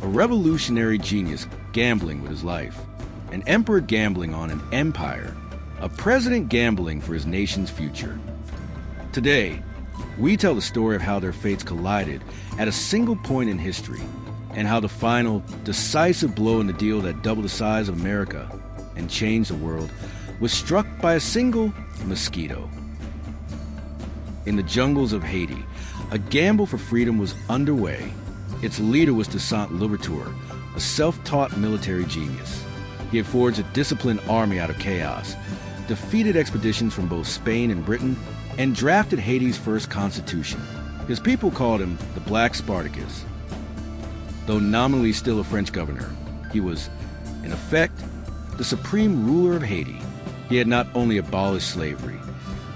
A revolutionary genius gambling with his life, an emperor gambling on an empire, a president gambling for his nation's future. Today, we tell the story of how their fates collided at a single point in history, and how the final, decisive blow in the deal that doubled the size of America and changed the world was struck by a single mosquito. In the jungles of Haiti, a gamble for freedom was underway. Its leader was Toussaint Louverture, a self-taught military genius. He had forged a disciplined army out of chaos, defeated expeditions from both Spain and Britain, and drafted Haiti's first constitution. His people called him the Black Spartacus. Though nominally still a French governor, he was, in effect, the supreme ruler of Haiti. He had not only abolished slavery,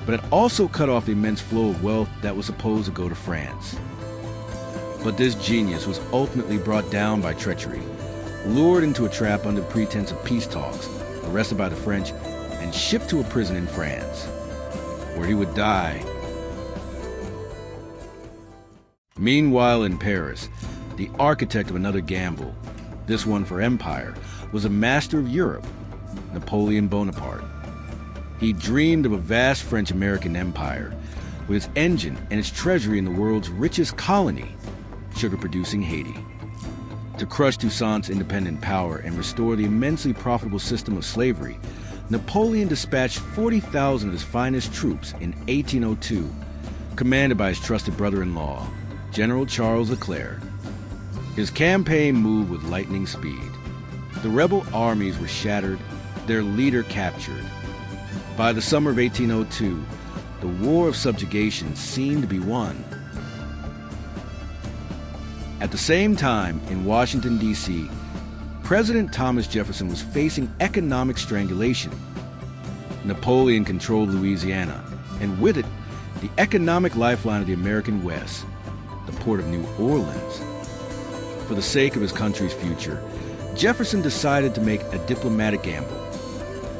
but had also cut off the immense flow of wealth that was supposed to go to France. But this genius was ultimately brought down by treachery, lured into a trap under pretense of peace talks, arrested by the French, and shipped to a prison in France, where he would die. Meanwhile, in Paris, the architect of another gamble, this one for empire, was a master of Europe, Napoleon Bonaparte. He dreamed of a vast French-American empire, with its engine and its treasury in the world's richest colony, sugar-producing Haiti. To crush Toussaint's independent power and restore the immensely profitable system of slavery, Napoleon dispatched 40,000 of his finest troops in 1802, commanded by his trusted brother-in-law, General Charles Leclerc. His campaign moved with lightning speed. The rebel armies were shattered, their leader captured. By the summer of 1802, the war of subjugation seemed to be won. At the same time, in Washington, D.C., President Thomas Jefferson was facing economic strangulation. Napoleon controlled Louisiana, and with it, the economic lifeline of the American West, the port of New Orleans. For the sake of his country's future, Jefferson decided to make a diplomatic gamble.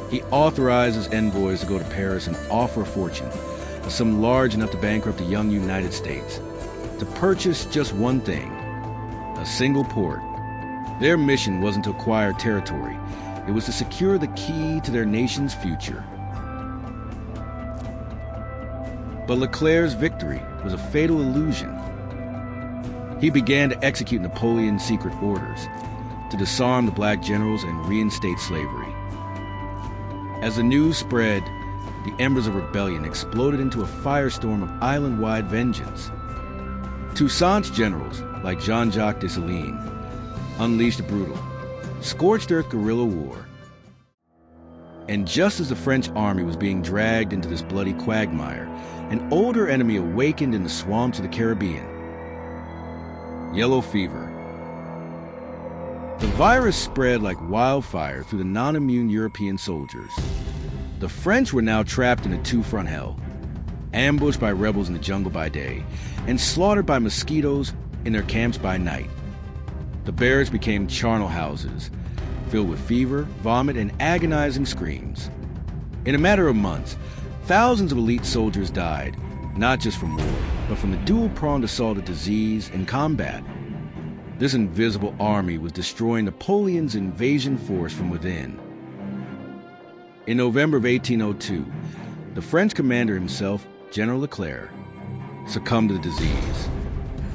He authorized his envoys to go to Paris and offer a fortune, a sum large enough to bankrupt the young United States, to purchase just one thing: a single port. Their mission wasn't to acquire territory. It was to secure the key to their nation's future. But Leclerc's victory was a fatal illusion. He began to execute Napoleon's secret orders, to disarm the black generals and reinstate slavery. As the news spread, the embers of rebellion exploded into a firestorm of island-wide vengeance. Toussaint's generals, like Jean-Jacques Dessalines, unleashed a brutal, scorched-earth guerrilla war. And just as the French army was being dragged into this bloody quagmire, an older enemy awakened in the swamps of the Caribbean: yellow fever. The virus spread like wildfire through the non-immune European soldiers. The French were now trapped in a two-front hell, ambushed by rebels in the jungle by day, and slaughtered by mosquitoes in their camps by night. The barracks became charnel houses, filled with fever, vomit, and agonizing screams. In a matter of months, thousands of elite soldiers died, not just from war, but from the dual-pronged assault of disease and combat. This invisible army was destroying Napoleon's invasion force from within. In November of 1802, the French commander himself, General Leclerc, succumbed to the disease.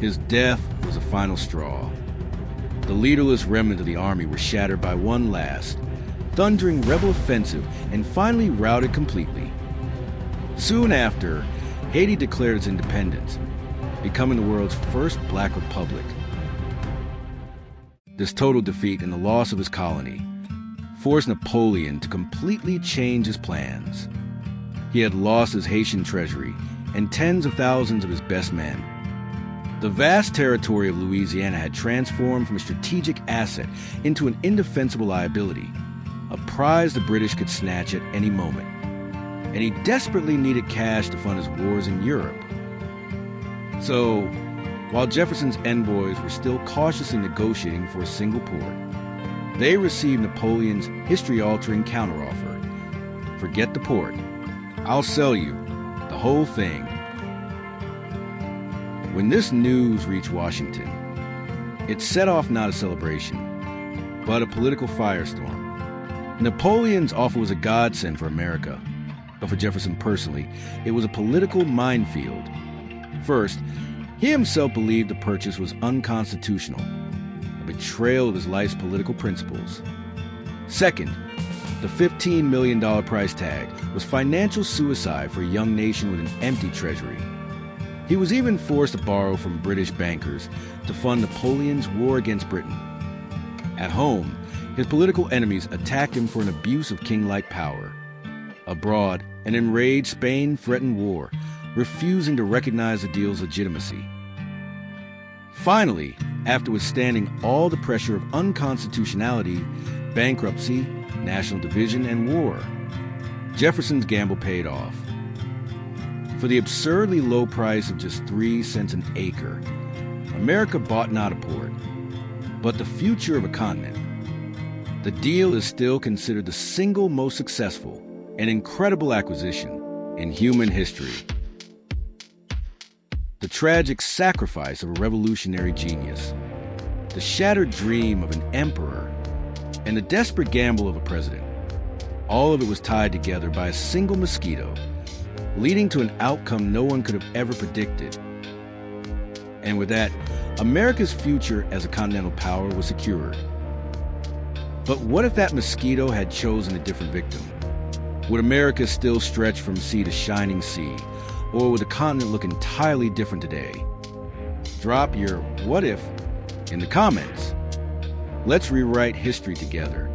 His death was the final straw. The leaderless remnant of the army were shattered by one last, thundering rebel offensive and finally routed completely. Soon after, Haiti declared its independence, becoming the world's first black republic. This total defeat and the loss of his colony forced Napoleon to completely change his plans. He had lost his Haitian treasury and tens of thousands of his best men. The vast territory of Louisiana had transformed from a strategic asset into an indefensible liability, a prize the British could snatch at any moment. And he desperately needed cash to fund his wars in Europe. So, while Jefferson's envoys were still cautiously negotiating for a single port, they received Napoleon's history-altering counteroffer. Forget the port. I'll sell you the whole thing. When this news reached Washington, It set off not a celebration, but a political firestorm. Napoleon's offer was a godsend for America, but for Jefferson personally, it was a political minefield. First, he himself believed the purchase was unconstitutional, a betrayal of his life's political principles. Second, the $15 million price tag was financial suicide for a young nation with an empty treasury. He was even forced to borrow from British bankers to fund Napoleon's war against Britain. At home, his political enemies attacked him for an abuse of king-like power. Abroad, an enraged Spain threatened war, refusing to recognize the deal's legitimacy. Finally, after withstanding all the pressure of unconstitutionality, bankruptcy, national division, and war, Jefferson's gamble paid off. For the absurdly low price of just 3 cents an acre, America bought not a port, but the future of a continent. The deal is still considered the single most successful and incredible acquisition in human history. The tragic sacrifice of a revolutionary genius, the shattered dream of an emperor, and the desperate gamble of a president. All of it was tied together by a single mosquito, leading to an outcome no one could have ever predicted. And with that, America's future as a continental power was secured. But what if that mosquito had chosen a different victim? Would America still stretch from sea to shining sea, or would the continent look entirely different today? Drop your what if in the comments. Let's rewrite history together.